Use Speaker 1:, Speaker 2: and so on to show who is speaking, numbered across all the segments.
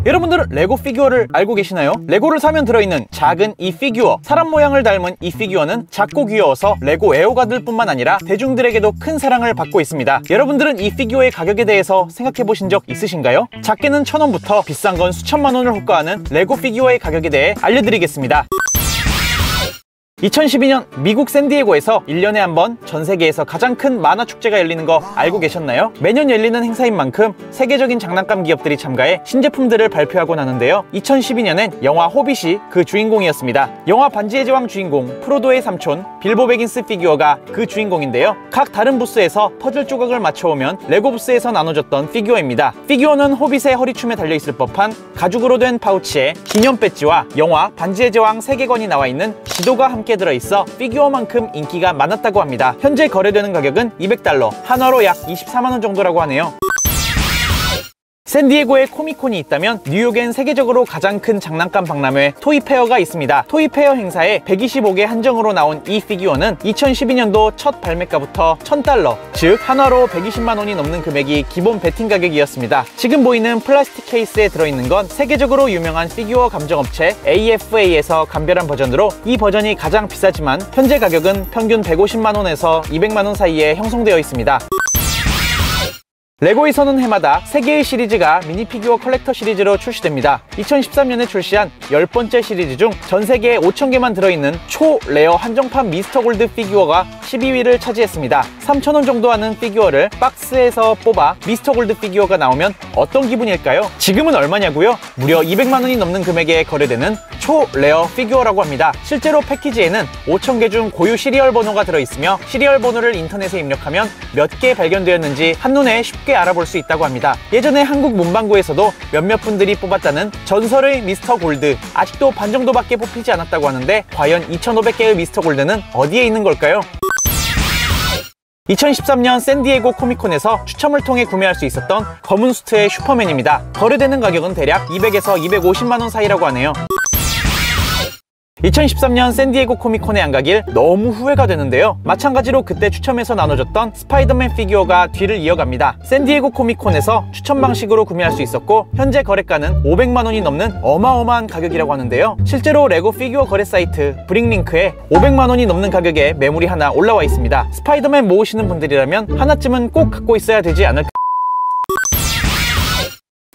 Speaker 1: 여러분들은 레고 피규어를 알고 계시나요? 레고를 사면 들어있는 작은 이 피규어, 사람 모양을 닮은 이 피규어는 작고 귀여워서 레고 애호가들 뿐만 아니라 대중들에게도 큰 사랑을 받고 있습니다. 여러분들은 이 피규어의 가격에 대해서 생각해 보신 적 있으신가요? 작게는 1000원부터 비싼 건 수천만 원을 호가하는 레고 피규어의 가격에 대해 알려드리겠습니다. 2012년 미국 샌디에고에서 1년에 한 번 전 세계에서 가장 큰 만화 축제가 열리는 거 알고 계셨나요? 매년 열리는 행사인 만큼 세계적인 장난감 기업들이 참가해 신제품들을 발표하곤 하는데요. 2012년엔 영화 호빗이 그 주인공이었습니다. 영화 반지의 제왕 주인공 프로도의 삼촌 빌보 베긴스 피규어가 그 주인공인데요. 각 다른 부스에서 퍼즐 조각을 맞춰오면 레고 부스에서 나눠줬던 피규어입니다. 피규어는 호빗의 허리춤에 달려있을 법한 가죽으로 된 파우치에 기념 배지와 영화 반지의 제왕 세계관이 나와있는 지도가 함께 들어있어 피규어만큼 인기가 많았다고 합니다. 현재 거래되는 가격은 $200, 한화로 약 24만원 정도라고 하네요. 샌디에고에 코미콘이 있다면 뉴욕엔 세계적으로 가장 큰 장난감 박람회 토이페어가 있습니다. 토이페어 행사에 125개 한정으로 나온 이 피규어는 2012년도 첫 발매가부터 $1000, 즉 한화로 120만원이 넘는 금액이 기본 배팅 가격이었습니다. 지금 보이는 플라스틱 케이스에 들어있는 건 세계적으로 유명한 피규어 감정업체 AFA에서 감별한 버전으로 이 버전이 가장 비싸지만 현재 가격은 평균 150만원에서 200만원 사이에 형성되어 있습니다. 레고에서는 해마다 3개의 시리즈가 미니 피규어 컬렉터 시리즈로 출시됩니다. 2013년에 출시한 10번째 시리즈 중 전 세계에 5000개만 들어있는 초레어 한정판 미스터 골드 피규어가 12위를 차지했습니다. 3,000원 정도 하는 피규어를 박스에서 뽑아 미스터 골드 피규어가 나오면 어떤 기분일까요? 지금은 얼마냐고요? 무려 200만원이 넘는 금액에 거래되는 초레어 피규어라고 합니다. 실제로 패키지에는 5000개 중 고유 시리얼 번호가 들어있으며 시리얼 번호를 인터넷에 입력하면 몇 개 발견되었는지 한눈에 쉽게 알아볼 수 있다고 합니다. 예전에 한국 문방구에서도 몇몇 분들이 뽑았다는 전설의 미스터 골드, 아직도 반 정도밖에 뽑히지 않았다고 하는데 과연 2500개의 미스터 골드는 어디에 있는 걸까요? 2013년 샌디에고 코미콘에서 추첨을 통해 구매할 수 있었던 검은 수트의 슈퍼맨입니다. 거래되는 가격은 대략 200에서 250만원 사이라고 하네요. 2013년 샌디에고 코미콘에 안 가길 너무 후회가 되는데요. 마찬가지로 그때 추첨해서 나눠줬던 스파이더맨 피규어가 뒤를 이어갑니다. 샌디에고 코미콘에서 추첨 방식으로 구매할 수 있었고 현재 거래가는 500만원이 넘는 어마어마한 가격이라고 하는데요. 실제로 레고 피규어 거래 사이트 브릭링크에 500만원이 넘는 가격에 매물이 하나 올라와 있습니다. 스파이더맨 모으시는 분들이라면 하나쯤은 꼭 갖고 있어야 되지 않을까.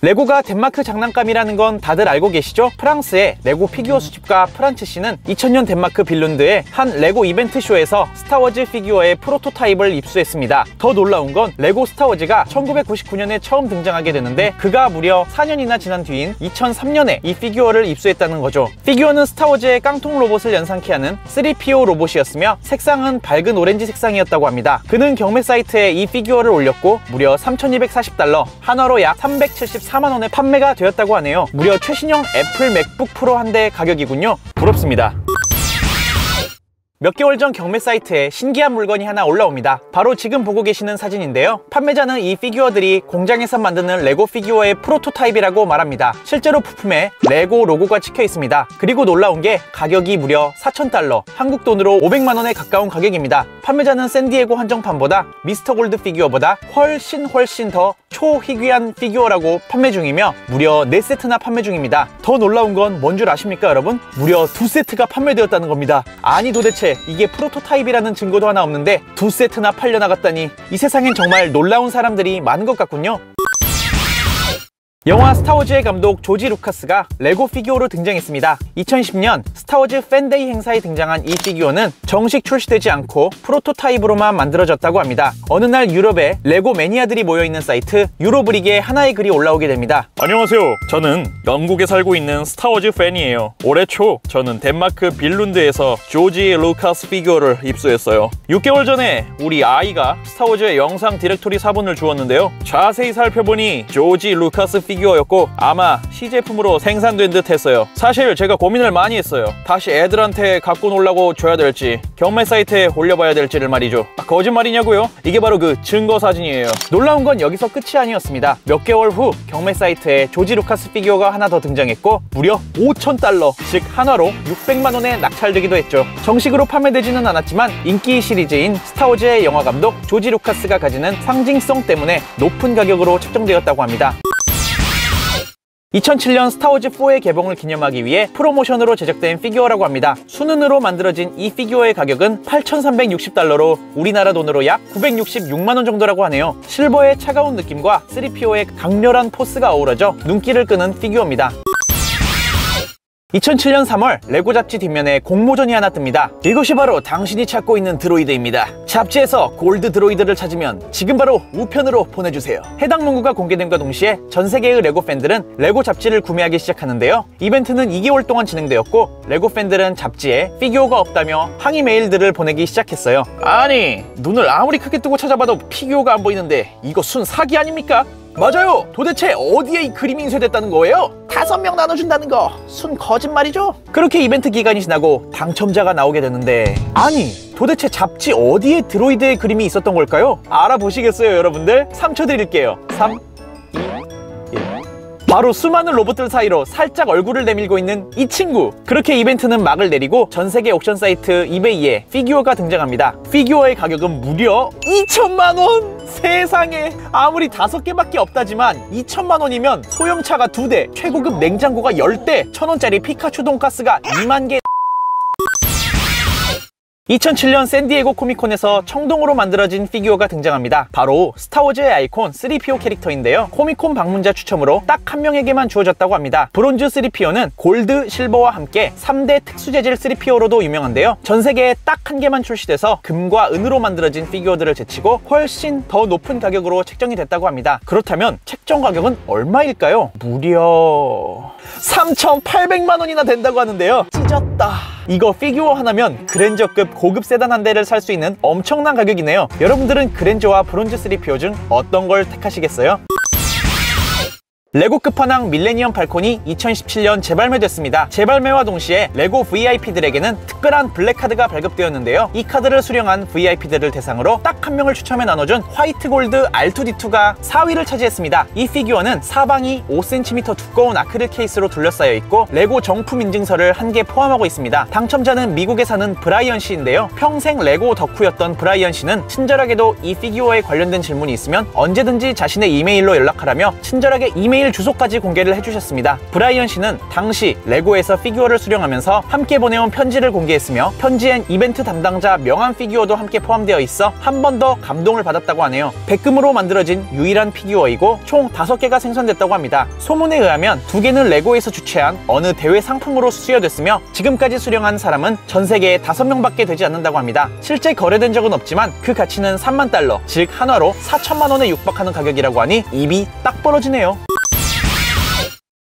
Speaker 1: 레고가 덴마크 장난감이라는 건 다들 알고 계시죠? 프랑스의 레고 피규어 수집가 프란츠 씨는 2000년 덴마크 빌룬드의 한 레고 이벤트 쇼에서 스타워즈 피규어의 프로토타입을 입수했습니다. 더 놀라운 건 레고 스타워즈가 1999년에 처음 등장하게 되는데 그가 무려 4년이나 지난 뒤인 2003년에 이 피규어를 입수했다는 거죠. 피규어는 스타워즈의 깡통 로봇을 연상케 하는 3PO 로봇이었으며 색상은 밝은 오렌지 색상이었다고 합니다. 그는 경매 사이트에 이 피규어를 올렸고 무려 $3240, 한화로 약 374만원에 판매가 되었다고 하네요. 무려 최신형 애플 맥북 프로 한 대 가격이군요. 부럽습니다. 몇 개월 전 경매 사이트에 신기한 물건이 하나 올라옵니다. 바로 지금 보고 계시는 사진인데요. 판매자는 이 피규어들이 공장에서 만드는 레고 피규어의 프로토타입이라고 말합니다. 실제로 부품에 레고 로고가 찍혀 있습니다. 그리고 놀라운 게 가격이 무려 $4000, 한국 돈으로 500만원에 가까운 가격입니다. 판매자는 샌디에고 한정판보다 미스터 골드 피규어보다 훨씬 더 초희귀한 피규어라고 판매 중이며 무려 4세트나 판매 중입니다. 더 놀라운 건 뭔 줄 아십니까 여러분? 무려 2세트가 판매되었다는 겁니다. 아니 도대체 이게 프로토타입이라는 증거도 하나 없는데 2세트나 팔려나갔다니 이 세상엔 정말 놀라운 사람들이 많은 것 같군요. 영화 스타워즈의 감독 조지 루카스가 레고 피규어로 등장했습니다. 2010년 스타워즈 팬데이 행사에 등장한 이 피규어는 정식 출시되지 않고 프로토타입으로만 만들어졌다고 합니다. 어느 날 유럽에 레고 매니아들이 모여있는 사이트 유로브릭에 하나의 글이 올라오게 됩니다.
Speaker 2: 안녕하세요. 저는 영국에 살고 있는 스타워즈 팬이에요. 올해 초 저는 덴마크 빌룬드에서 조지 루카스 피규어를 입수했어요. 6개월 전에 우리 아이가 스타워즈의 영상 디렉토리 사본을 주었는데요. 자세히 살펴보니 조지 루카스 피규어였고 아마 시제품으로 생산된 듯 했어요. 사실 제가 고민을 많이 했어요. 다시 애들한테 갖고 놀라고 줘야 될지 경매 사이트에 올려봐야 될지를 말이죠. 거짓말이냐고요? 이게 바로 그 증거 사진이에요.
Speaker 1: 놀라운 건 여기서 끝이 아니었습니다. 몇 개월 후 경매 사이트에 조지 루카스 피규어가 하나 더 등장했고 무려 $5000, 즉 한화로 600만원에 낙찰되기도 했죠. 정식으로 판매되지는 않았지만 인기 시리즈인 스타워즈의 영화 감독 조지 루카스가 가지는 상징성 때문에 높은 가격으로 책정되었다고 합니다. 2007년 스타워즈4의 개봉을 기념하기 위해 프로모션으로 제작된 피규어라고 합니다. 순은으로 만들어진 이 피규어의 가격은 8,360달러로 우리나라 돈으로 약 966만원 정도라고 하네요. 실버의 차가운 느낌과 3PO의 강렬한 포스가 어우러져 눈길을 끄는 피규어입니다. 2007년 3월 레고 잡지 뒷면에 공모전이 하나 뜹니다. 이것이 바로 당신이 찾고 있는 드로이드입니다. 잡지에서 골드 드로이드를 찾으면 지금 바로 우편으로 보내주세요. 해당 문구가 공개됨과 동시에 전 세계의 레고 팬들은 레고 잡지를 구매하기 시작하는데요. 이벤트는 2개월 동안 진행되었고 레고 팬들은 잡지에 피규어가 없다며 항의 메일들을 보내기 시작했어요. 아니, 눈을 아무리 크게 뜨고 찾아봐도 피규어가 안 보이는데 이거 순 사기 아닙니까? 맞아요! 도대체 어디에 이 그림이 인쇄됐다는 거예요? 5명 나눠준다는 거 순 거짓말이죠? 그렇게 이벤트 기간이 지나고 당첨자가 나오게 되는데, 아니 도대체 잡지 어디에 드로이드의 그림이 있었던 걸까요? 알아보시겠어요 여러분들? 3초 드릴게요. 3, 2, 1. 바로 수많은 로봇들 사이로 살짝 얼굴을 내밀고 있는 이 친구. 그렇게 이벤트는 막을 내리고 전세계 옥션 사이트 이베이에 피규어가 등장합니다. 피규어의 가격은 무려 2천만원! 세상에, 아무리 5개밖에 없다지만 2천만원이면 소형차가 2대, 최고급 냉장고가 10대, 1,000원짜리 피카츄 돈가스가 2만 개. 2007년 샌디에고 코미콘에서 청동으로 만들어진 피규어가 등장합니다. 바로 스타워즈의 아이콘 3PO 캐릭터인데요. 코미콘 방문자 추첨으로 딱 한 명에게만 주어졌다고 합니다. 브론즈 3PO는 골드, 실버와 함께 3대 특수재질 3PO로도 유명한데요. 전 세계에 딱 한 개만 출시돼서 금과 은으로 만들어진 피규어들을 제치고 훨씬 더 높은 가격으로 책정이 됐다고 합니다. 그렇다면 책정 가격은 얼마일까요? 무려 3,800만 원이나 된다고 하는데요. 찢었다. 이거 피규어 하나면 그랜저급 고급 세단 한 대를 살 수 있는 엄청난 가격이네요. 여러분들은 그랜저와 브론즈 3PO 중 어떤 걸 택하시겠어요? 레고 끝판왕 밀레니엄 팔콘이 2017년 재발매됐습니다. 재발매와 동시에 레고 VIP들에게는 특별한 블랙카드가 발급되었는데요. 이 카드를 수령한 VIP들을 대상으로 딱 한 명을 추첨해 나눠준 화이트 골드 R2D2가 4위를 차지했습니다. 이 피규어는 사방이 5cm 두꺼운 아크릴 케이스로 둘러싸여 있고 레고 정품 인증서를 한 개 포함하고 있습니다. 당첨자는 미국에 사는 브라이언 씨인데요. 평생 레고 덕후였던 브라이언 씨는 친절하게도 이 피규어에 관련된 질문이 있으면 언제든지 자신의 이메일로 연락하라며 친절하게 이메일 주소까지 공개를 해주셨습니다. 브라이언 씨는 당시 레고에서 피규어를 수령하면서 함께 보내온 편지를 공개했으며 편지엔 이벤트 담당자 명함 피규어도 함께 포함되어 있어 한 번 더 감동을 받았다고 하네요. 백금으로 만들어진 유일한 피규어이고 총 5개가 생산됐다고 합니다. 소문에 의하면 2개는 레고에서 주최한 어느 대회 상품으로 수여됐으며 지금까지 수령한 사람은 전 세계에 5명밖에 되지 않는다고 합니다. 실제 거래된 적은 없지만 그 가치는 3만 달러, 즉 한화로 4천만 원에 육박하는 가격이라고 하니 입이 딱 벌어지네요.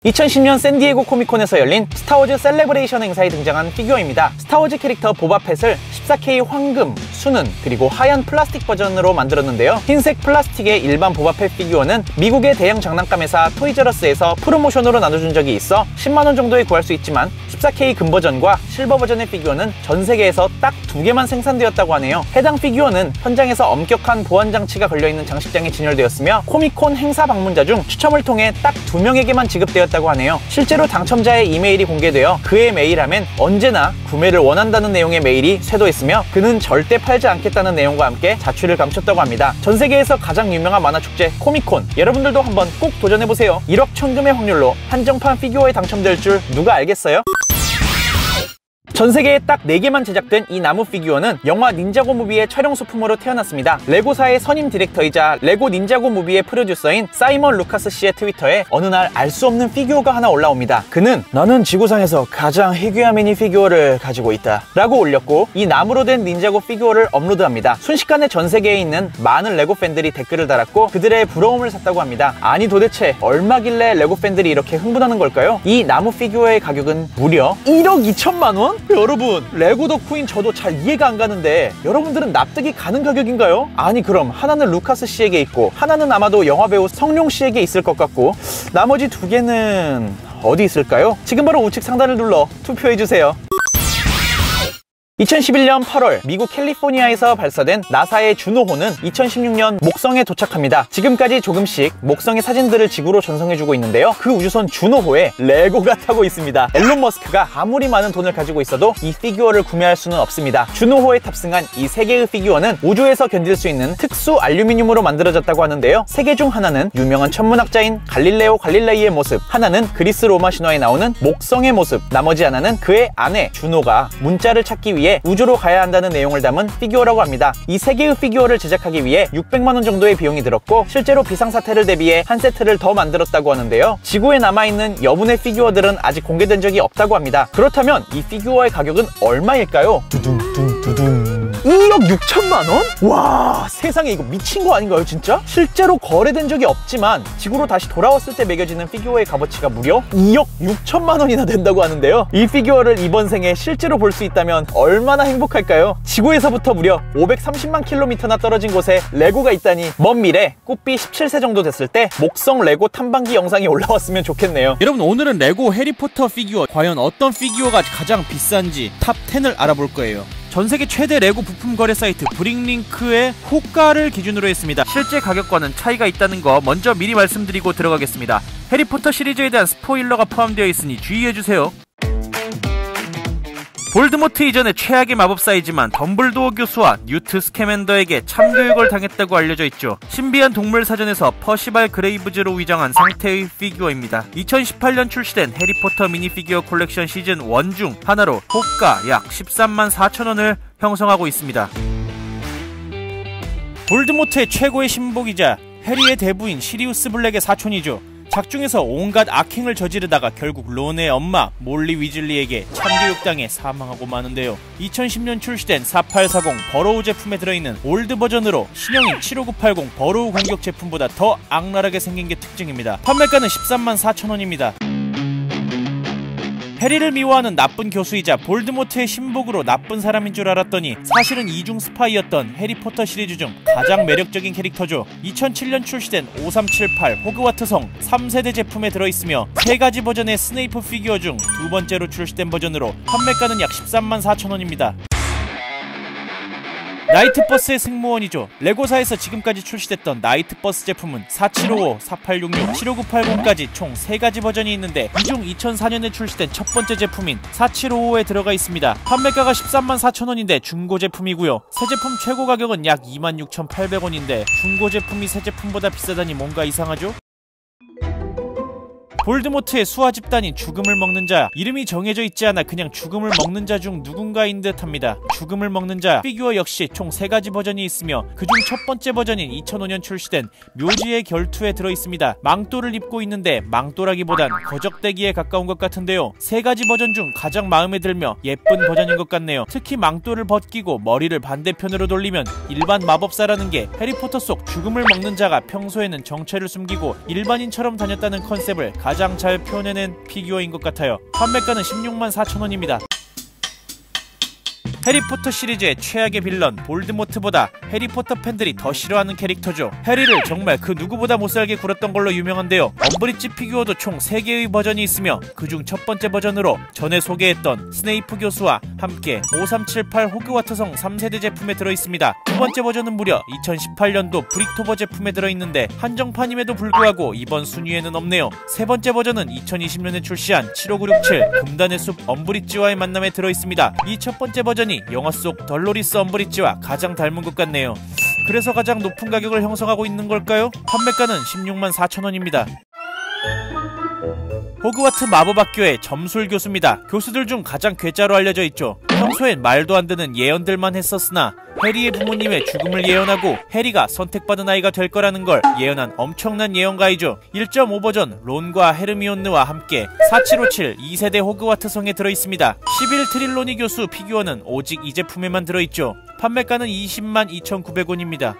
Speaker 1: 2010년 샌디에고 코미콘에서 열린 스타워즈 셀레브레이션 행사에 등장한 피규어입니다. 스타워즈 캐릭터 보바펫을 14K 황금, 순은, 그리고 하얀 플라스틱 버전으로 만들었는데요. 흰색 플라스틱의 일반 보바펫 피규어는 미국의 대형 장난감 회사 토이저러스에서 프로모션으로 나눠준 적이 있어 10만원 정도에 구할 수 있지만 14K 금 버전과 실버 버전의 피규어는 전 세계에서 딱 2개만 생산되었다고 하네요. 해당 피규어는 현장에서 엄격한 보안 장치가 걸려있는 장식장에 진열되었으며 코미콘 행사 방문자 중 추첨을 통해 딱 2명에게만 지급되었다고 하네요. 실제로 당첨자의 이메일이 공개되어 그의 메일함엔 언제나 구매를 원한다는 내용의 메일이 쇄도했으며 그는 절대 팔지 않겠다는 내용과 함께 자취를 감췄다고 합니다. 전 세계에서 가장 유명한 만화축제 코미콘, 여러분들도 한번 꼭 도전해보세요. 1억 천금의 확률로 한정판 피규어에 당첨될 줄 누가 알겠어요? 전 세계에 딱 4개만 제작된 이 나무 피규어는 영화 닌자고 무비의 촬영 소품으로 태어났습니다. 레고사의 선임 디렉터이자 레고 닌자고 무비의 프로듀서인 사이먼 루카스 씨의 트위터에 어느 날 알 수 없는 피규어가 하나 올라옵니다. 그는 나는 지구상에서 가장 희귀한 미니 피규어를 가지고 있다 라고 올렸고 이 나무로 된 닌자고 피규어를 업로드합니다. 순식간에 전 세계에 있는 많은 레고 팬들이 댓글을 달았고 그들의 부러움을 샀다고 합니다. 아니 도대체 얼마길래 레고 팬들이 이렇게 흥분하는 걸까요? 이 나무 피규어의 가격은 무려 1억 2천만 원? 여러분, 레고 덕후인 저도 잘 이해가 안 가는데 여러분들은 납득이 가는 가격인가요? 아니 그럼 하나는 루카스 씨에게 있고 하나는 아마도 영화배우 성룡 씨에게 있을 것 같고 나머지 2개는 어디 있을까요? 지금 바로 우측 상단을 눌러 투표해주세요. 2011년 8월 미국 캘리포니아에서 발사된 나사의 주노호는 2016년 목성에 도착합니다. 지금까지 조금씩 목성의 사진들을 지구로 전송해주고 있는데요. 그 우주선 주노호에 레고가 타고 있습니다. 앨런 머스크가 아무리 많은 돈을 가지고 있어도 이 피규어를 구매할 수는 없습니다. 주노호에 탑승한 이 3개의 피규어는 우주에서 견딜 수 있는 특수 알루미늄으로 만들어졌다고 하는데요. 3개 중 하나는 유명한 천문학자인 갈릴레오 갈릴레이의 모습, 하나는 그리스 로마 신화에 나오는 목성의 모습, 나머지 하나는 그의 아내 주노가 문자를 찾기 위해 우주로 가야 한다는 내용을 담은 피규어라고 합니다. 이 3개의 피규어를 제작하기 위해 600만원 정도의 비용이 들었고 실제로 비상사태를 대비해 한 세트를 더 만들었다고 하는데요. 지구에 남아있는 여분의 피규어들은 아직 공개된 적이 없다고 합니다. 그렇다면 이 피규어의 가격은 얼마일까요? 두둥 2억 6천만원? 와, 세상에 이거 미친 거 아닌가요 진짜? 실제로 거래된 적이 없지만 지구로 다시 돌아왔을 때 매겨지는 피규어의 값어치가 무려 2억 6천만원이나 된다고 하는데요. 이 피규어를 이번 생에 실제로 볼 수 있다면 얼마나 행복할까요? 지구에서부터 무려 530만 킬로미터나 떨어진 곳에 레고가 있다니. 먼 미래 꾸삐 17세 정도 됐을 때 목성 레고 탐방기 영상이 올라왔으면 좋겠네요.
Speaker 3: 여러분, 오늘은 레고 해리포터 피규어, 과연 어떤 피규어가 가장 비싼지 탑 10을 알아볼 거예요. 전세계 최대 레고 부품 거래 사이트 브릭링크의 호가를 기준으로 했습니다. 실제 가격과는 차이가 있다는 거 먼저 미리 말씀드리고 들어가겠습니다. 해리포터 시리즈에 대한 스포일러가 포함되어 있으니 주의해주세요. 볼드모트 이전의 최악의 마법사이지만 덤블도어 교수와 뉴트 스캐맨더에게 참교육을 당했다고 알려져 있죠. 신비한 동물 사전에서 퍼시발 그레이브즈로 위장한 상태의 피규어입니다. 2018년 출시된 해리포터 미니피규어 콜렉션 시즌 1 중 하나로 호가 약 13만 4천원을 형성하고 있습니다. 볼드모트의 최고의 신복이자 해리의 대부인 시리우스 블랙의 사촌이죠. 작중에서 온갖 악행을 저지르다가 결국 론의 엄마 몰리 위즐리에게 참교육당해 사망하고 마는데요. 2010년 출시된 4840 버로우 제품에 들어있는 올드 버전으로 신형인 75980 버로우 공격 제품보다 더 악랄하게 생긴 게 특징입니다. 판매가는 13만 4천원입니다. 해리를 미워하는 나쁜 교수이자 볼드모트의 신복으로 나쁜 사람인 줄 알았더니 사실은 이중 스파이였던 해리포터 시리즈 중 가장 매력적인 캐릭터죠. 2007년 출시된 5378 호그와트성 3세대 제품에 들어있으며 3가지 버전의 스네이프 피규어 중 2번째로 출시된 버전으로 판매가는 약 13만 4천원입니다. 나이트버스의 승무원이죠. 레고사에서 지금까지 출시됐던 나이트버스 제품은 4755, 4866, 75980까지 총 3가지 버전이 있는데 이 중 2004년에 출시된 첫 번째 제품인 4755에 들어가 있습니다. 판매가가 13만 4천원인데 중고 제품이고요. 새 제품 최고 가격은 약 26,800원인데 중고 제품이 새 제품보다 비싸다니 뭔가 이상하죠? 볼드모트의 수하 집단인 죽음을 먹는 자, 이름이 정해져 있지 않아 그냥 죽음을 먹는 자 중 누군가인 듯 합니다. 죽음을 먹는 자 피규어 역시 총 3가지 버전이 있으며 그중 첫 번째 버전인 2005년 출시된 묘지의 결투에 들어있습니다. 망토를 입고 있는데 망토라기보단 거적대기에 가까운 것 같은데요. 3가지 버전 중 가장 마음에 들며 예쁜 버전인 것 같네요. 특히 망토를 벗기고 머리를 반대편으로 돌리면 일반 마법사라는 게 해리포터 속 죽음을 먹는 자가 평소에는 정체를 숨기고 일반인처럼 다녔다는 컨셉을 가장 잘 표현해낸 피규어인 것 같아요. 판매가는 16만 4천원입니다. 해리포터 시리즈의 최악의 빌런 볼드모트보다 해리포터 팬들이 더 싫어하는 캐릭터죠. 해리를 정말 그 누구보다 못살게 굴었던 걸로 유명한데요. 엄브리지 피규어도 총 3개의 버전이 있으며 그중 첫 번째 버전으로 전에 소개했던 스네이프 교수와 함께 5378 호그와트성 3세대 제품에 들어있습니다. 두 번째 버전은 무려 2018년도 브릭토버 제품에 들어있는데 한정판임에도 불구하고 이번 순위에는 없네요. 세 번째 버전은 2020년에 출시한 75967 금단의 숲 엄브리지와의 만남에 들어있습니다. 이 첫 번째 버전이 영화 속 덜로리스 엄브리지와 가장 닮은 것 같네요. 그래서 가장 높은 가격을 형성하고 있는 걸까요? 판매가는 16만 4천원입니다. 호그와트 마법학교의 점술 교수입니다. 교수들 중 가장 괴짜로 알려져 있죠. 평소엔 말도 안 되는 예언들만 했었으나 해리의 부모님의 죽음을 예언하고 해리가 선택받은 아이가 될 거라는 걸 예언한 엄청난 예언가이죠. 1.5 버전 론과 헤르미온느와 함께 4757 2세대 호그와트 성에 들어있습니다. 11 트릴로니 교수 피규어는 오직 이 제품에만 들어있죠. 판매가는 20만 2,900원입니다.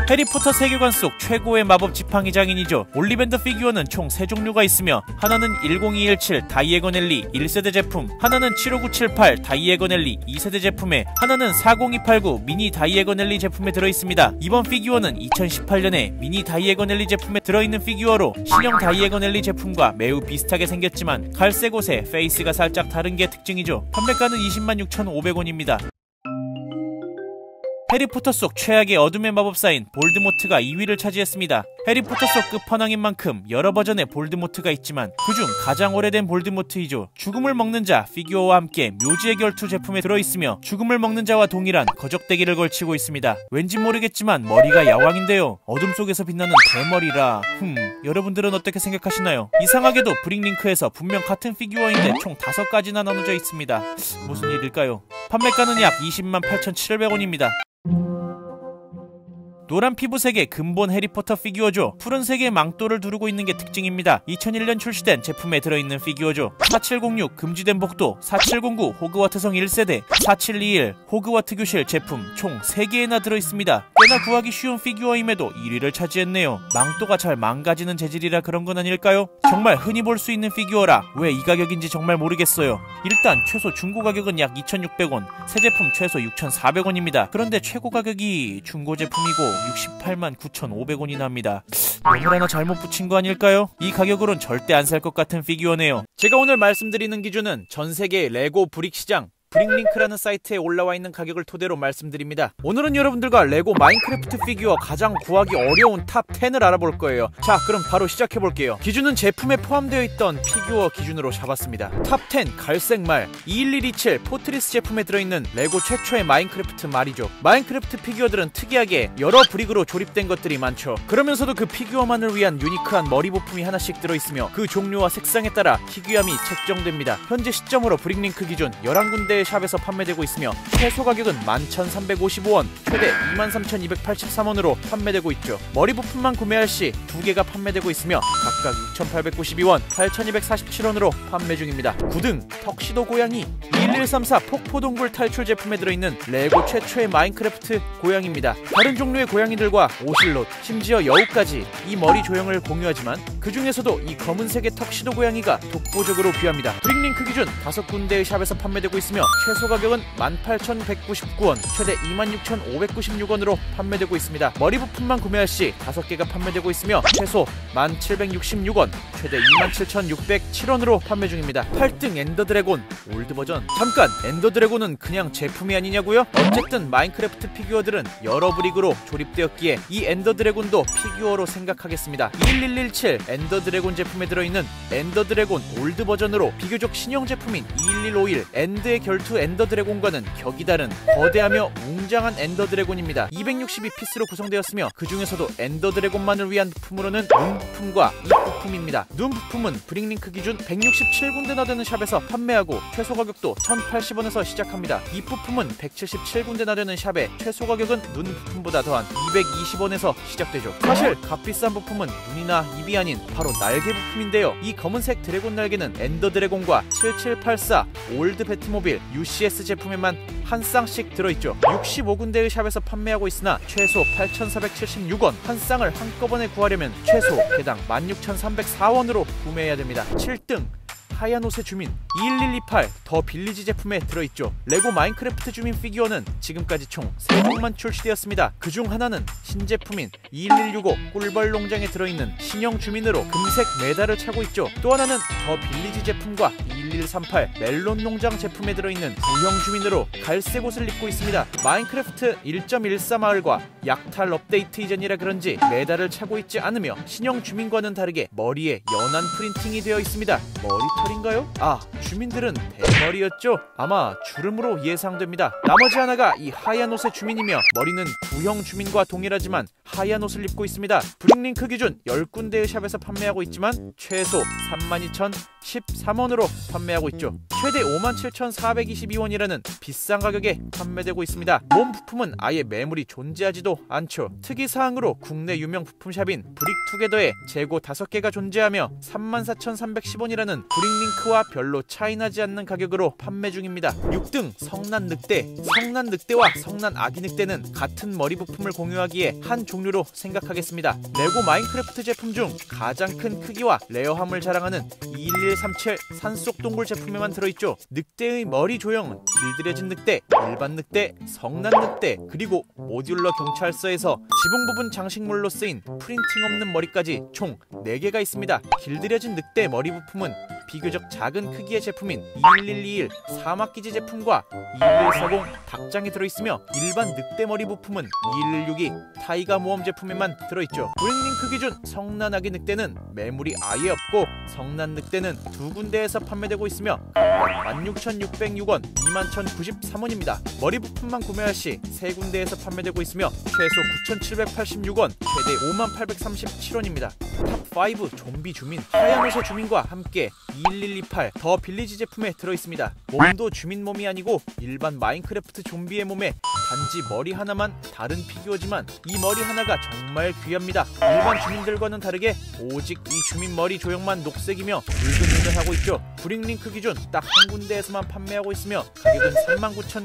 Speaker 3: 해리포터 세계관 속 최고의 마법 지팡이 장인이죠. 올리밴더 피규어는 총 3종류가 있으며 하나는 10217 다이애건 앨리 1세대 제품, 하나는 75978 다이애건 앨리 2세대 제품에, 하나는 40289 미니 다이애건 앨리 제품에 들어있습니다. 이번 피규어는 2018년에 미니 다이애건 앨리 제품에 들어있는 피규어로 신형 다이애건 앨리 제품과 매우 비슷하게 생겼지만 갈색 옷에 페이스가 살짝 다른 게 특징이죠. 판매가는 206,500원입니다. 해리포터 속 최악의 어둠의 마법사인 볼드모트가 2위를 차지했습니다. 해리포터 속 끝판왕인 만큼 여러 버전의 볼드모트가 있지만 그중 가장 오래된 볼드모트이죠. 죽음을 먹는 자 피규어와 함께 묘지의 결투 제품에 들어있으며 죽음을 먹는 자와 동일한 거적대기를 걸치고 있습니다. 왠지 모르겠지만 머리가 야왕인데요. 어둠 속에서 빛나는 대머리라 여러분들은 어떻게 생각하시나요? 이상하게도 브릭링크에서 분명 같은 피규어인데 총 5가지나 나눠져 있습니다. 무슨 일일까요? 판매가는 약 208,700원입니다. 노란 피부색의 근본 해리포터 피규어죠. 푸른색의 망토를 두르고 있는 게 특징입니다. 2001년 출시된 제품에 들어있는 피규어죠. 4706 금지된 복도, 4709 호그와트성 1세대, 4721 호그와트 교실 제품 총 3개나 들어있습니다. 꽤나 구하기 쉬운 피규어임에도 1위를 차지했네요. 망토가 잘 망가지는 재질이라 그런 건 아닐까요? 정말 흔히 볼 수 있는 피규어라 왜 이 가격인지 정말 모르겠어요. 일단 최소 중고 가격은 약 2,600원, 새 제품 최소 6,400원입니다. 그런데 최고 가격이 중고 제품이고 689,500원이나 합니다. 너무 하나 잘못 붙인 거 아닐까요? 이 가격으론 절대 안 살 것 같은 피규어네요.
Speaker 1: 제가 오늘 말씀드리는 기준은 전세계 레고 브릭 시장 브릭링크라는 사이트에 올라와 있는 가격을 토대로 말씀드립니다. 오늘은 여러분들과 레고 마인크래프트 피규어 가장 구하기 어려운 탑 10을 알아볼 거예요. 자, 그럼 바로 시작해볼게요. 기준은 제품에 포함되어 있던 피규어 기준으로 잡았습니다. 탑 10 갈색 말 21127 포트리스 제품에 들어있는 레고 최초의 마인크래프트 말이죠. 마인크래프트 피규어들은 특이하게 여러 브릭으로 조립된 것들이 많죠. 그러면서도 그 피규어만을 위한 유니크한 머리 부품이 하나씩 들어있으며 그 종류와 색상에 따라 희귀함이 책정됩니다. 현재 시점으로 브릭링크 기준 11군데의 샵에서 판매되고 있으며 최소 가격은 11,355원, 최대 23,283원으로 판매되고 있죠. 머리 부품만 구매할 시 2개가 판매되고 있으며 각각 6,892원, 8,247원으로 판매 중입니다. 9등 턱시도 고양이 21134 폭포동굴 탈출 제품에 들어있는 레고 최초의 마인크래프트 고양이입니다. 다른 종류의 고양이들과 오실롯, 심지어 여우까지 이 머리 조형을 공유하지만 그 중에서도 이 검은색의 턱시도 고양이가 독보적으로 귀합니다. 브릭링크 기준 5군데의 샵에서 판매되고 있으며 최소 가격은 18,199원, 최대 26,596원으로 판매되고 있습니다. 머리 부품만 구매할 시 5개가 판매되고 있으며 최소 1,766원, 최대 27,607원으로 판매 중입니다. 8등 엔더드래곤 올드 버전. 잠깐, 엔더드래곤은 그냥 제품이 아니냐고요? 어쨌든 마인크래프트 피규어들은 여러 브릭으로 조립되었기에 이 엔더드래곤도 피규어로 생각하겠습니다. 21117 엔더드래곤 제품에 들어있는 엔더드래곤 올드 버전으로 비교적 신형 제품인 21151 엔드의 결투 엔더드래곤과는 격이 다른 거대하며 웅장한 엔더드래곤입니다. 262피스로 구성되었으며 그 중에서도 엔더드래곤만을 위한 부품으로는 눈 부품과 입 부품입니다. 눈 부품은 브릭링크 기준 167군데나 되는 샵에서 판매하고 최소 가격도 1,080원에서 시작합니다. 입 부품은 177군데나 되는 샵에 최소 가격은 눈 부품보다 더한 220원에서 시작되죠. 사실 값비싼 부품은 눈이나 입이 아닌 바로 날개 부품인데요. 이 검은색 드래곤 날개는 엔더드래곤과 7784 올드 배트모빌 UCS 제품에만 한 쌍씩 들어있죠. 65군데의 샵에서 판매하고 있으나 최소 8,476원, 한 쌍을 한꺼번에 구하려면 최소 개당 16,304원으로 구매해야 됩니다. 7등 하얀 옷의 주민 21128 더 빌리지 제품에 들어있죠. 레고 마인크래프트 주민 피규어는 지금까지 총 3종만 출시되었습니다. 그중 하나는 신제품인 21165 꿀벌 농장에 들어있는 신형 주민으로 금색 메달을 차고 있죠. 또 하나는 더 빌리지 제품과 21138 멜론 농장 제품에 들어있는 구형 주민으로 갈색 옷을 입고 있습니다. 마인크래프트 1.14 마을과 약탈 업데이트 이전이라 그런지 메달을 차고 있지 않으며 신형 주민과는 다르게 머리에 연한 프린팅이 되어 있습니다. 머리털인가요? 아, 주민들은 대머리였죠? 아마 주름으로 예상됩니다. 나머지 하나가 이 하얀 옷의 주민이며 머리는 구형 주민과 동일하지만 하얀 옷을 입고 있습니다. 브릭링크 기준 10군데의 샵에서 판매하고 있지만 최소 32,013원으로 판매
Speaker 3: 판매하고 있죠. 최대 57,422원이라는 비싼 가격에 판매되고 있습니다. 몸 부품은 아예 매물이 존재하지도 않죠. 특이사항으로 국내 유명 부품샵인 브릭투게더에 재고 5개가 존재하며 34,310원이라는 브릭링크와 별로 차이나지 않는 가격으로 판매 중입니다. 6등 성난 늑대. 성난 늑대와 성난 아기 늑대는 같은 머리 부품을 공유하기에 한 종류로 생각하겠습니다. 레고 마인크래프트 제품 중 가장 큰 크기와 레어함을 자랑하는 21137 산속 동굴 제품에만 들어있죠. 늑대의 머리 조형은 길들여진 늑대, 일반 늑대, 성난 늑대, 그리고 모듈러 경찰서에서 지붕 부분 장식물로 쓰인 프린팅 없는 머리까지 총 4개가 있습니다. 길들여진 늑대 머리 부품은 비교적 작은 크기의 제품인 21121 사막기지 제품과 21140 닭장이 들어있으며 일반 늑대 머리 부품은 21162 타이가 모험 제품에만 들어있죠. 브릭링크 기준 성난 아기 늑대는 매물이 아예 없고 성난 늑대는 2군데에서 판매되고 있으며 16,606원, 21,093원입니다. 머리 부품만 구매할 시 3군데에서 판매되고 있으며 최소 9,786원, 최대 58,837원입니다. 탑5 좀비 주민. 하얀 옷의 주민과 함께 21128 더 빌리지 제품에 들어있습니다. 몸도 주민 몸이 아니고 일반 마인크래프트 좀비의 몸에 단지 머리 하나만 다른 피규어지만 이 머리 하나가 정말 귀합니다. 일반 주민들과는 다르게 오직 이 주민 머리 조형만 녹색이며 물근물근하고 있죠. 브릭링크 기준 딱 한 군데에서만 판매하고 있으며 가격은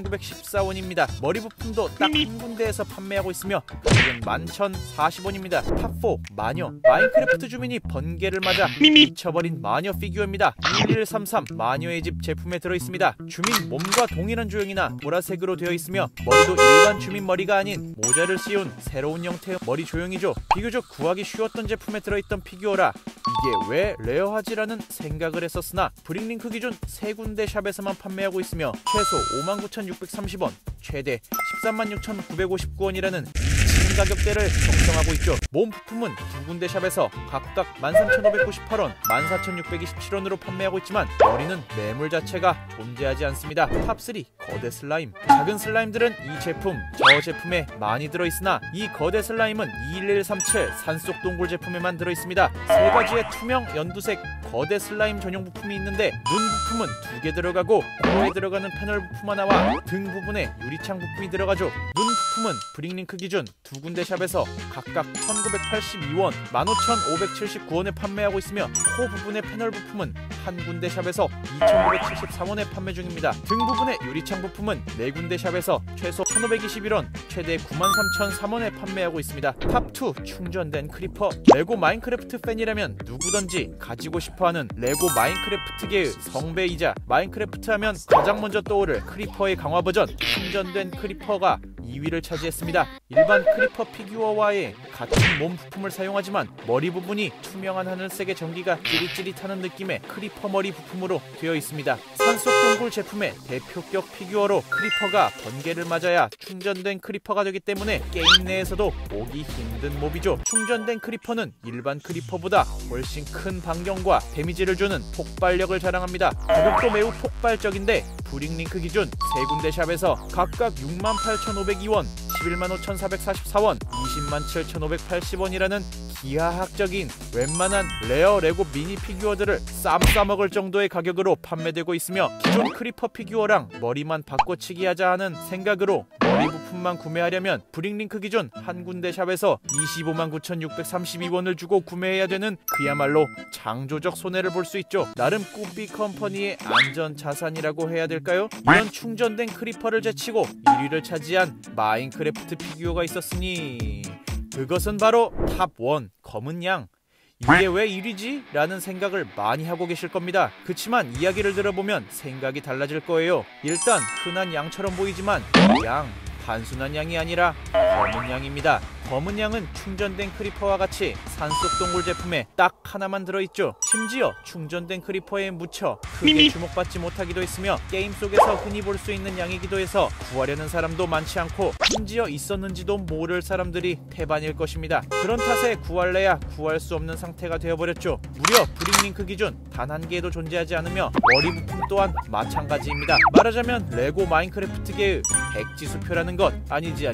Speaker 3: 39,914원입니다. 머리 부품도 딱 한 군데에서 판매하고 있으며 가격은 11,040원입니다. 탑4 마녀. 마인크래프트 주민이 번개를 맞아 미쳐버린 마녀 피규어입니다. 1133 마녀의 집 제품에 들어있습니다. 주민 몸과 동일한 조형이나 보라색으로 되어 있으며 머리도 일반 주민 머리가 아닌 모자를 씌운 새로운 형태의 머리 조형이죠. 비교적 구하기 쉬웠던 제품에 들어있던 피규어라 이게 왜 레어하지라는 생각을 했었으나 브릭링크 기준 3군데 샵에서만 판매하고 있으며 최소 59,630원, 최대 136,959원이라는 미친 가격대를 형성하고 있죠. 몸 부품은 2군데 샵에서 각각 13,598원, 14,627원으로 판매하고 있지만 머리는 매물 자체가 존재하지 않습니다. 탑3 거대 슬라임. 작은 슬라임들은 이 제품, 저 제품에 많이 들어있으나 이 거대 슬라임은 21137 산속 동굴 제품에만 들어있습니다. 3가지의 투명 연두색 거대 슬라임 전용 부품이 있는데 눈 부품은 2개 들어가고 코에 들어가는 패널 부품 하나와 등 부분에 유리창 부품이 들어가죠. 눈 부품은 브릭링크 기준 2군데 샵에서 각각 1,982원, 15,579원에 판매하고 있으며 코 부분의 패널 부품은 한 군데 샵에서 2,973원에 판매 중입니다. 등 부분의 유리창 부품은 4군데 샵에서 최소 1,521원, 최대 93,003원에 판매하고 있습니다. 탑2 충전된 크리퍼. 레고 마인크래프트 팬이라면 누구든지 가지고 싶어하는 레고 마인크래프트계의 성배이자 마인크래프트 하면 가장 먼저 떠오를 크리퍼의 강화 버전 충전된 크리퍼가 2위를 차지했습니다. 일반 크리퍼 피규어와의 같은 몸 부품을 사용하지만 머리 부분이 투명한 하늘색의 전기가 찌릿찌릿하는 느낌의 크리퍼 머리 부품으로 되어 있습니다. 산속동굴 제품의 대표격 피규어로 크리퍼가 번개를 맞아야 충전된 크리퍼가 되기 때문에 게임 내에서도 보기 힘든 몹이죠. 충전된 크리퍼는 일반 크리퍼보다 훨씬 큰 반경과 데미지를 주는 폭발력을 자랑합니다. 가격도 매우 폭발적인데 브릭링크 기준 3군데 샵에서 각각 68,502원, 115,444원, 207,580원이라는 기하학적인 웬만한 레어 레고 미니 피규어들을 쌈 싸먹을 정도의 가격으로 판매되고 있으며 기존 크리퍼 피규어랑 머리만 바꿔치기 하자 하는 생각으로 머리 부품만 구매하려면 브릭링크 기준 한 군데 샵에서 259,632원을 주고 구매해야 되는 그야말로 창조적 손해를 볼 수 있죠. 나름 꾸비 컴퍼니의 안전 자산이라고 해야 될까요? 이런 충전된 크리퍼를 제치고 1위를 차지한 마인크래프트 피규어가 있었으니 그것은 바로 탑1 검은 양. 이게 왜 1위지? 라는 생각을 많이 하고 계실 겁니다. 그치만 이야기를 들어보면 생각이 달라질 거예요. 일단 흔한 양처럼 보이지만 이 양 단순한 양이 아니라 검은 양입니다. 검은 양은 충전된 크리퍼와 같이 산속 동굴 제품에 딱 하나만 들어있죠. 심지어 충전된 크리퍼에 묻혀 크게 주목받지 못하기도 했으며 게임 속에서 흔히 볼 수 있는 양이기도 해서 구하려는 사람도 많지 않고 심지어 있었는지도 모를 사람들이 태반일 것입니다. 그런 탓에 구할래야 구할 수 없는 상태가 되어버렸죠. 무려 브릭링크 기준 단 한 개도 존재하지 않으며 머리 부품 또한 마찬가지입니다. 말하자면 레고 마인크래프트계의 백지수표라는 흑이라는 것. 아니지.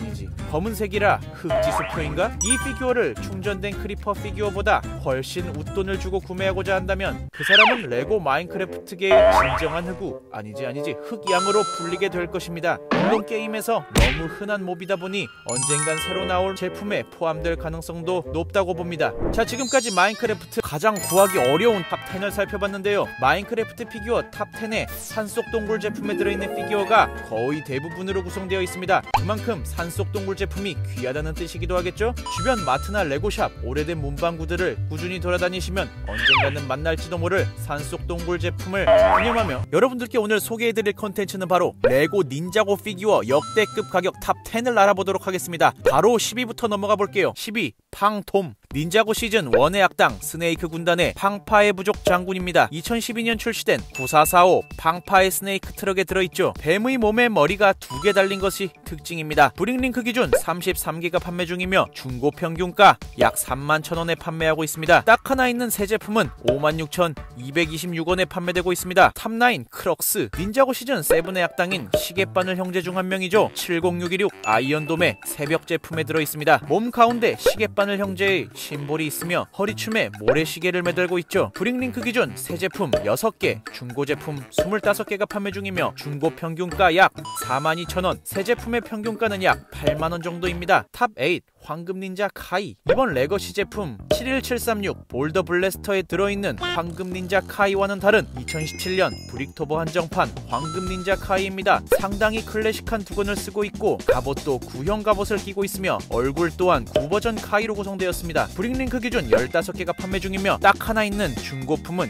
Speaker 3: 검은색이라 흑지수표인가? 이 피규어를 충전된 크리퍼 피규어보다 훨씬 웃돈을 주고 구매하고자 한다면 그 사람은 레고 마인크래프트계의 진정한 흑우, 아니지 흑양으로 불리게 될 것입니다. 물론 게임에서 너무 흔한 몹이다 보니 언젠간 새로 나올 제품에 포함될 가능성도 높다고 봅니다. 자, 지금까지 마인크래프트 가장 구하기 어려운 탑 10을 살펴봤는데요. 마인크래프트 피규어 탑 10에 산속동굴 제품에 들어있는 피규어가 거의 대부분으로 구성되어 있습니다. 그만큼 산속동굴 제품이 귀하다는 뜻이기도 하겠죠? 주변 마트나 레고샵, 오래된 문방구들을 꾸준히 돌아다니시면 언젠가는 만날지도 모를 산속동굴 제품을 기념하며 여러분들께 오늘 소개해드릴 컨텐츠는 바로 레고 닌자고 피규어 역대급 가격 탑 10을 알아보도록 하겠습니다. 바로 10위부터 넘어가 볼게요. 10위 팡톰. 닌자고 시즌 1의 악당 스네이크 군단의 팡파의 부족 장군입니다. 2012년 출시된 9445 팡파의 스네이크 트럭에 들어있죠. 뱀의 몸에 머리가 2개 달린 것이 특징입니다. 브릭링크 기준 33개가 판매 중이며 중고 평균가 약 31,000원에 판매하고 있습니다. 딱 하나 있는 새 제품은 56,226원에 판매되고 있습니다. 탑9 크럭스. 닌자고 시즌 7의 악당인 시계바늘 형제 중 한 명이죠. 70616 아이언돔의 새벽 제품에 들어있습니다. 몸 가운데 시계바늘 형제의 심볼이 있으며 허리춤에 모래시계를 매달고 있죠. 브릭링크 기준 새 제품 6개, 중고 제품 25개가 판매 중이며 중고 평균가 약 42,000원, 새 제품의 평균가는 약 8만원 정도입니다. 탑8 황금 닌자 카이. 이번 레거시 제품 71736 볼더 블래스터에 들어있는 황금 닌자 카이와는 다른 2017년 브릭토버 한정판 황금 닌자 카이입니다. 상당히 클래식한 두건을 쓰고 있고 갑옷도 구형 갑옷을 끼고 있으며 얼굴 또한 구버전 카이로 구성되었습니다. 브릭링크 기준 15개가 판매 중이며 딱 하나 있는 중고품은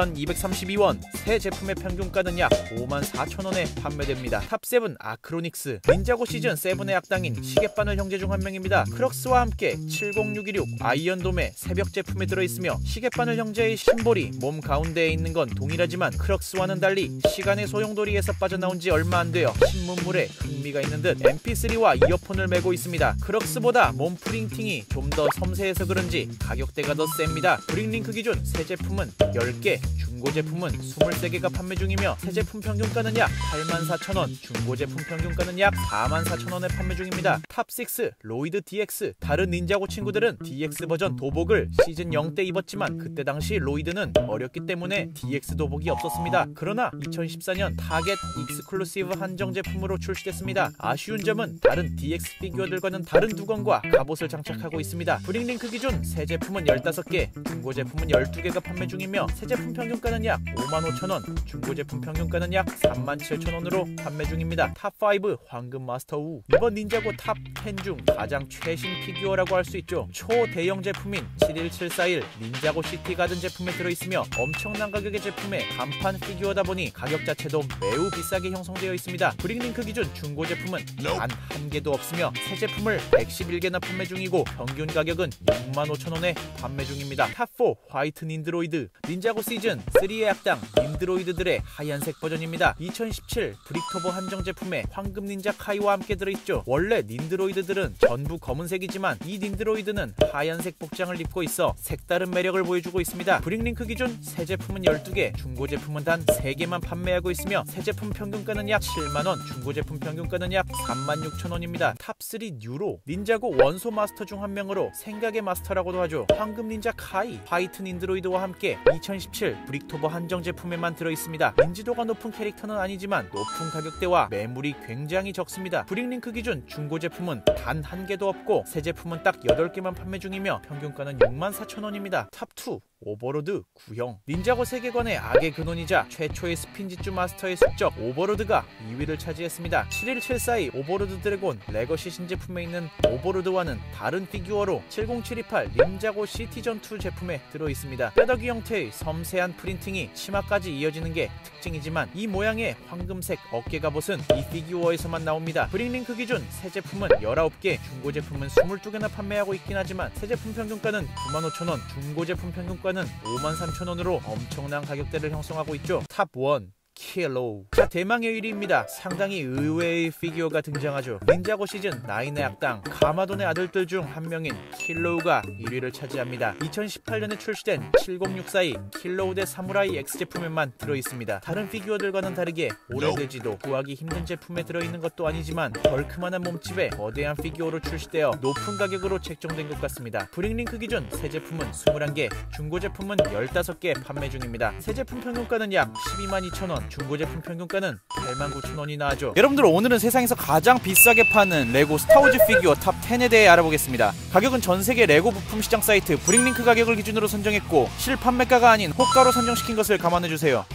Speaker 3: 26,232원, 새 제품의 평균가는 약 54,000원에 판매됩니다. 탑7 아크로닉스. 닌자고 시즌 7의 악당인 시계바늘 형제 중 한 명입니다. 크럭스와 함께 70616 아이언돔의 새벽 제품에 들어있으며 시계바늘 형제의 심볼이 몸 가운데에 있는 건 동일하지만 크럭스와는 달리 시간의 소용돌이에서 빠져나온 지 얼마 안 되어 신문물에 흥미가 있는 듯 mp3와 이어폰을 메고 있습니다. 크럭스보다 몸 프린팅이 좀 더 섬세해서 그런지 가격대가 더 셉니다. 브릭링크 기준 새 제품은 10개, 중고 제품은 23개가 판매 중이며 새 제품 평균가는 약 84,000원, 중고 제품 평균가는 약 44,000원에 판매 중입니다. 탑6 로이드 DX. 다른 닌자고 친구들은 DX 버전 도복을 시즌 0 때 입었지만 그때 당시 로이드는 어렸기 때문에 DX 도복이 없었습니다. 그러나 2014년 타겟 익스클루시브 한정 제품으로 출시됐습니다. 아쉬운 점은 다른 DX 피규어들과는 다른 두건과 갑옷을 장착하고 있습니다. 브릭링크 기준 새 제품은 15개, 중고 제품은 12개가 판매 중이며 새 제품 평균가는 약 55,000원, 중고 제품 평균가는 약 37,000원으로 판매 중입니다. 탑5 황금 마스터 우. 이번 닌자고 탑 10 중 가장 최신 피규어라고 할 수 있죠. 초대형 제품인 71741 닌자고 시티 가든 제품에 들어있으며 엄청난 가격의 제품에 간판 피규어다 보니 가격 자체도 매우 비싸게 형성되어 있습니다. 브릭링크 기준 중고 제품은 단 한 개도 없으며 새 제품을 111개나 판매 중이고 평균 가격은 65,000원에 판매 중입니다. 탑4 화이트 닌드로이드. 닌자고 시즌 3의 악당 닌드로이드들의 하얀색 버전입니다. 2017 브릭토버 한정 제품에 황금 닌자 카이와 함께 들어있죠. 원래 닌드로이드들은 전부 검은색이지만 이 닌드로이드는 하얀색 복장을 입고 있어 색다른 매력을 보여주고 있습니다. 브릭링크 기준 새 제품은 12개, 중고 제품은 단 3개만 판매하고 있으며 새 제품 평균가는 약 7만원, 중고 제품 평균가는 약 36,000원입니다. 탑3 뉴로. 닌자고 원소 마스터 중 한 명으로 생각의 마스터라고도 하죠. 황금 닌자 카이. 화이트 닌드로이드와 함께 2017 브릭토버 한정 제품에만 들어있습니다. 인지도가 높은 캐릭터는 아니지만 높은 가격대와 매물이 굉장히 적습니다. 브릭링크 기준 중고 제품은 단 한 개도 없고 새 제품은 딱 8개만 판매 중이며 평균가는 64,000원입니다. 탑2 오버로드 구형. 닌자고 세계관의 악의 근원이자 최초의 스핀지쭈 마스터의 숙적 오버로드가 2위를 차지했습니다. 71742 오버로드 드래곤 레거시 신제품에 있는 오버로드와는 다른 피규어로 70728 닌자고 시티전2 제품에 들어있습니다. 뼈다귀 형태의 섬세한 프린팅이 치마까지 이어지는 게 특징이지만 이 모양의 황금색 어깨 갑옷은 이 피규어에서만 나옵니다. 브릭링크 기준 새 제품은 19개, 중고 제품은 22개나 판매하고 있긴 하지만 새 제품 평균가는 95,000원, 중고 제품 평균가는 53,000원으로 엄청난 가격대를 형성하고 있죠. 탑1 킬로우. 자, 대망의 1위입니다. 상당히 의외의 피규어가 등장하죠. 닌자고 시즌 9의 악당 가마돈의 아들들 중 한 명인 킬로우가 1위를 차지합니다. 2018년에 출시된 70642 킬로우 대 사무라이 X 제품에만 들어있습니다. 다른 피규어들과는 다르게 오래되지도 구하기 힘든 제품에 들어있는 것도 아니지만 벌크만한 몸집에 거대한 피규어로 출시되어 높은 가격으로 책정된 것 같습니다. 브링링크 기준 새 제품은 21개, 중고 제품은 15개 판매 중입니다. 새 제품 평균가는 약 122,200,000원, 중고 제품 평균가는 89,000원이나 하죠. 여러분들, 오늘은 세상에서 가장 비싸게 파는 레고 스타워즈 피규어 탑 10에 대해 알아보겠습니다. 가격은 전세계 레고 부품 시장 사이트 브링링크 가격을 기준으로 선정했고 실판매가가 아닌 호가로 선정시킨 것을 감안해주세요.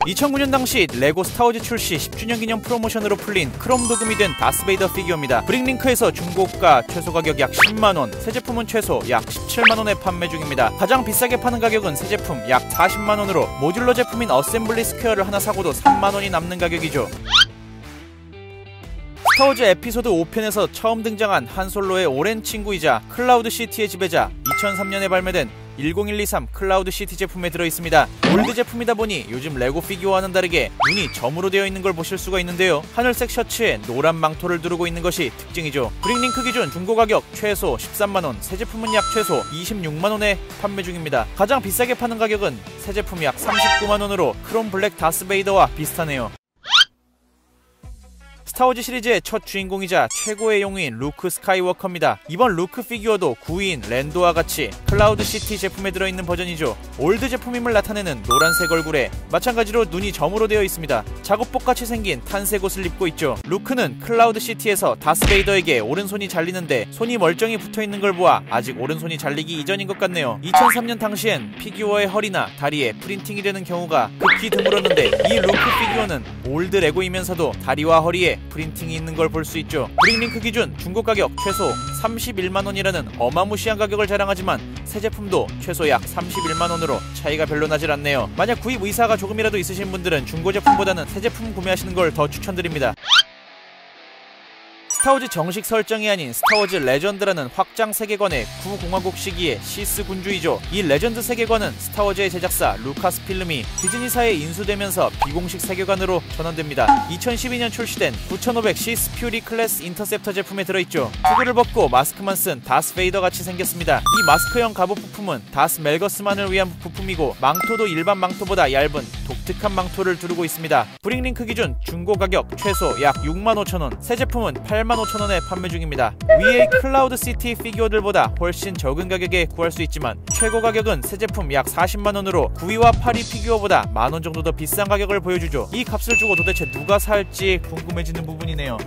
Speaker 3: 2009년 당시 레고 스타워즈 출시 10주년 기념 프로모션으로 풀린 크롬 도금이 된 다스베이더 피규어입니다. 브링링크에서 중고가 최소 가격 약 10만원, 새 제품은 최소 약 17만원에 판매 중입니다. 가장 비싸게 파는 가격은 새 제품 약 40만원으로 모듈러 제품인 어셈블리 스퀘어를 하나 사고도 3만원이 남는 가격이죠. 스타워즈 에피소드 5편에서 처음 등장한 한솔로의 오랜 친구이자 클라우드 시티의 지배자, 2003년에 발매된 10123 클라우드 시티 제품에 들어있습니다. 올드 제품이다 보니 요즘 레고 피규어와는 다르게 눈이 점으로 되어 있는 걸 보실 수가 있는데요. 하늘색 셔츠에 노란 망토를 두르고 있는 것이 특징이죠. 브링링크 기준 중고 가격 최소 13만원, 새 제품은 약 최소 26만원에 판매 중입니다. 가장 비싸게 파는 가격은 새 제품 약 39만원으로 크롬 블랙 다스베이더와 비슷하네요. 스타워즈 시리즈의 첫 주인공이자 최고의 용의인 루크 스카이워커입니다. 이번 루크 피규어도 구인 랜도와 같이 클라우드 시티 제품에 들어있는 버전이죠. 올드 제품임을 나타내는 노란색 얼굴에 마찬가지로 눈이 점으로 되어 있습니다. 작업복같이 생긴 탄색 옷을 입고 있죠. 루크는 클라우드 시티에서 다스베이더에게 오른손이 잘리는데 손이 멀쩡히 붙어있는 걸 보아 아직 오른손이 잘리기 이전인 것 같네요. 2003년 당시엔 피규어의 허리나 다리에 프린팅이 되는 경우가 극히 드물었는데 이 루크 피규어는 올드 레고이면서도 다리와 허리에 프린팅이 있는 걸 볼 수 있죠. 브링링크 기준 중고 가격 최소 31만원이라는 어마무시한 가격을 자랑하지만 새 제품도 최소 약 31만원으로 차이가 별로 나질 않네요. 만약 구입 의사가 조금이라도 있으신 분들은 중고 제품보다는 새 제품 구매하시는 걸 더 추천드립니다. 스타워즈 정식 설정이 아닌 스타워즈 레전드라는 확장 세계관의 구공화국 시기의 시스 군주이죠. 이 레전드 세계관은 스타워즈의 제작사 루카스필름이 디즈니사에 인수되면서 비공식 세계관으로 전환됩니다. 2012년 출시된 9500 시스 퓨리 클래스 인터셉터 제품에 들어있죠. 후드를 벗고 마스크만 쓴 다스 베이더 같이 생겼습니다. 이 마스크형 갑옷 부품은 다스 멜거스만을 위한 부품이고 망토도 일반 망토보다 얇은 독특한 망토를 두르고 있습니다. 브링링크 기준 중고 가격 최소 약 65,000원, 새 제품은 85,000원에 판매 중입니다. 위의 클라우드 시티 피규어들보다 훨씬 적은 가격에 구할 수 있지만 최고 가격은 새 제품 약 40만원으로 9위와 8위 피규어보다 만원 정도 더 비싼 가격을 보여주죠. 이 값을 주고 도대체 누가 살지 궁금해지는 부분이네요.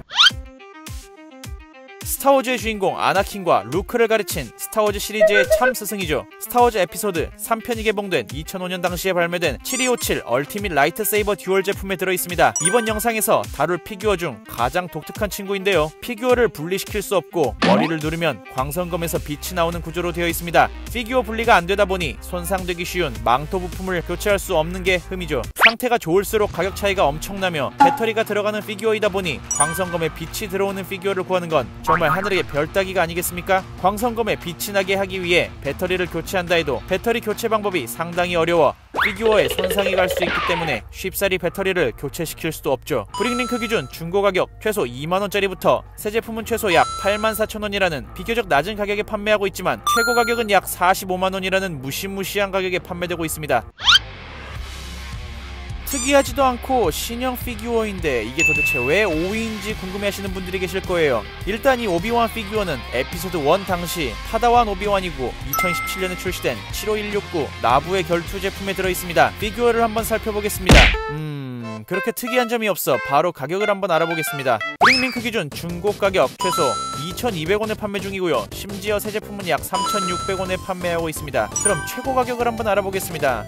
Speaker 3: 스타워즈의 주인공 아나킨과 루크를 가르친 스타워즈 시리즈의 참 스승이죠. 스타워즈 에피소드 3편이 개봉된 2005년 당시에 발매된 7257 얼티밋 라이트세이버 듀얼 제품에 들어있습니다. 이번 영상에서 다룰 피규어 중 가장 독특한 친구인데요. 피규어를 분리시킬 수 없고 머리를 누르면 광선검에서 빛이 나오는 구조로 되어 있습니다. 피규어 분리가 안되다 보니 손상되기 쉬운 망토 부품을 교체할 수 없는 게 흠이죠. 상태가 좋을수록 가격 차이가 엄청나며 배터리가 들어가는 피규어이다 보니 광선검에 빛이 들어오는 피규어를 구하는 건 정말 하늘의 별 따기가 아니겠습니까? 광선검에 빛이 나게 하기 위해 배터리를 교체한다 해도 배터리 교체 방법이 상당히 어려워 피규어에 손상이 갈 수 있기 때문에 쉽사리 배터리를 교체시킬 수도 없죠. 브링링크 기준 중고 가격 최소 2만원짜리부터 새 제품은 최소 약 84,000원이라는 비교적 낮은 가격에 판매하고 있지만 최고 가격은 약 45만원이라는 무시무시한 가격에 판매되고 있습니다. 특이하지도 않고 신형 피규어인데 이게 도대체 왜 5위인지 궁금해하시는 분들이 계실 거예요. 일단 이 오비완 피규어는 에피소드 1 당시 파다완 오비완이고 2017년에 출시된 75169 나부의 결투 제품에 들어있습니다. 피규어를 한번 살펴보겠습니다. 그렇게 특이한 점이 없어 바로 가격을 한번 알아보겠습니다. 브링링크 기준 중고 가격 최소 2,200원에 판매 중이고요. 심지어 새 제품은 약 3,600원에 판매하고 있습니다. 그럼 최고 가격을 한번 알아보겠습니다.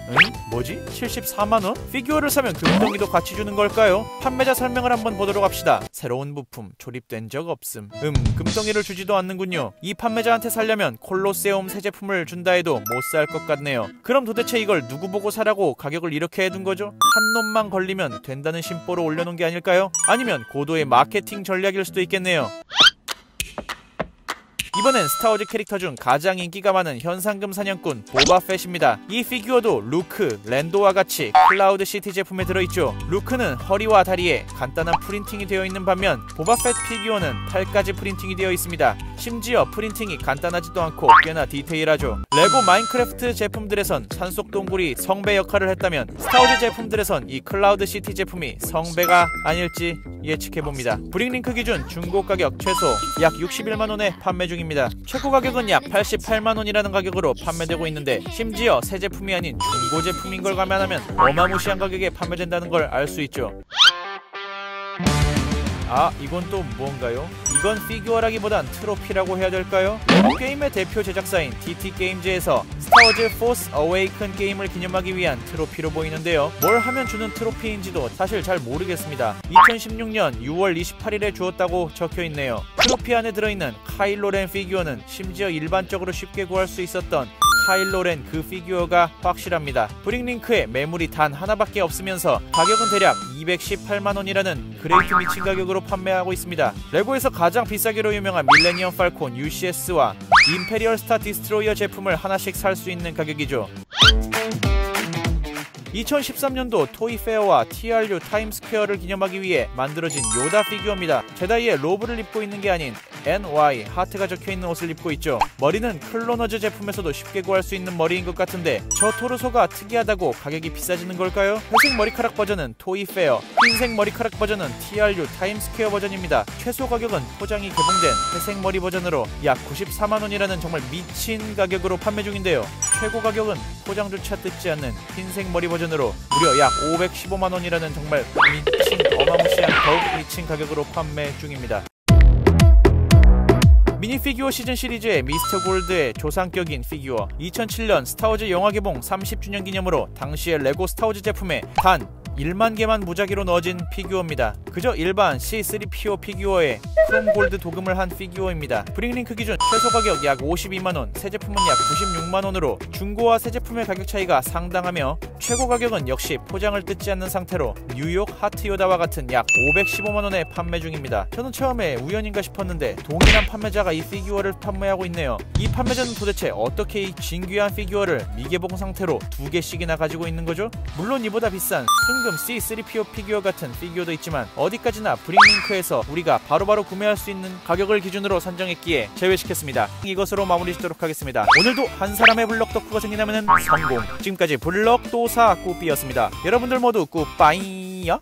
Speaker 3: 뭐지? 74만원? 피규어를 사면 금덩이도 같이 주는 걸까요? 판매자 설명을 한번 보도록 합시다. 새로운 부품 조립된 적 없음. 금덩이를 주지도 않는군요. 이 판매자한테 살려면 콜로세움 새 제품을 준다 해도 못 살 것 같네요. 그럼 도대체 이걸 누구 보고 사라고 가격을 이렇게 해둔 거죠? 한 놈만 걸리면 된다는 심보로 올려놓은 게 아닐까요? 아니면 고도의 마케팅 전략일 수도 있겠네요. 이번엔 스타워즈 캐릭터 중 가장 인기가 많은 현상금 사냥꾼 보바펫입니다. 이 피규어도 루크, 랜도와 같이 클라우드 시티 제품에 들어있죠. 루크는 허리와 다리에 간단한 프린팅이 되어 있는 반면 보바펫 피규어는 팔까지 프린팅이 되어 있습니다. 심지어 프린팅이 간단하지도 않고 꽤나 디테일하죠. 레고 마인크래프트 제품들에선 산속 동굴이 성배 역할을 했다면 스타워즈 제품들에선 이 클라우드 시티 제품이 성배가 아닐지 예측해봅니다. 브릭링크 기준 중고 가격 최소 약 61만원에 판매 중입니다. 최고 가격은 약 88만원이라는 가격으로 판매되고 있는데 심지어 새 제품이 아닌 중고 제품인 걸 감안하면 어마무시한 가격에 판매된다는 걸 알 수 있죠. 아, 이건 또 뭔가요? 이건 피규어라기보단 트로피라고 해야 될까요? 게임의 대표 제작사인 TT게임즈에서 스타워즈 포스 어웨이큰 게임을 기념하기 위한 트로피로 보이는데요. 뭘 하면 주는 트로피인지도 사실 잘 모르겠습니다. 2016년 6월 28일에 주었다고 적혀있네요. 트로피 안에 들어있는 카일로 렌 피규어는 심지어 일반적으로 쉽게 구할 수 있었던 카일로 렌 그 피규어가 확실합니다. 브릭링크에 매물이 단 하나밖에 없으면서 가격은 대략 218만원이라는 그레이트 미친 가격으로 판매하고 있습니다. 레고에서 가장 비싸기로 유명한 밀레니엄 팔콘 UCS와 임페리얼 스타 디스트로이어 제품을 하나씩 살 수 있는 가격이죠. 2013년도 토이페어와 TRU 타임스퀘어를 기념하기 위해 만들어진 요다 피규어입니다. 제다이의 로브를 입고 있는 게 아닌 NY 하트가 적혀있는 옷을 입고 있죠. 머리는 클로너즈 제품에서도 쉽게 구할 수 있는 머리인 것 같은데 저 토르소가 특이하다고 가격이 비싸지는 걸까요? 회색 머리카락 버전은 토이페어, 흰색 머리카락 버전은 TRU 타임스퀘어 버전입니다. 최소 가격은 포장이 개봉된 회색 머리 버전으로 약 94만원이라는 정말 미친 가격으로 판매 중인데요. 최고 가격은 포장조차 뜯지 않는 흰색 머리 버전으로 무려 약 515만원이라는 정말 미친 어마무시한 더욱 미친 가격으로 판매 중입니다. 미니피규어 시즌 시리즈의 미스터 골드의 조상격인 피규어 2007년 스타워즈 영화 개봉 30주년 기념으로 당시의 레고 스타워즈 제품에 단 1만 개만 무작위로 넣어진 피규어입니다. 그저 일반 C3PO 피규어에 크롬 골드 도금을 한 피규어입니다. 브릭링크 기준 최소 가격 약 52만원, 새 제품은 약 96만원으로 중고와 새 제품의 가격 차이가 상당하며 최고 가격은 역시 포장을 뜯지 않는 상태로 뉴욕 하트 요다와 같은 약 515만원에 판매 중입니다. 저는 처음에 우연인가 싶었는데 동일한 판매자가 이 피규어를 판매하고 있네요. 이 판매자는 도대체 어떻게 이 진귀한 피규어를 미개봉 상태로 2개씩이나 가지고 있는 거죠? 물론 이보다 비싼 순금 C3PO 피규어 같은 피규어도 있지만 어디까지나 브릭링크에서 우리가 바로바로 구매할 수 있는 가격을 기준으로 선정했기에 제외시켰습니다. 이것으로 마무리 짓도록 하겠습니다. 오늘도 한 사람의 블럭 덕후가 생긴다면 성공. 지금까지 블럭 도사 꾸삐였습니다. 여러분들 모두 꾸빠이요.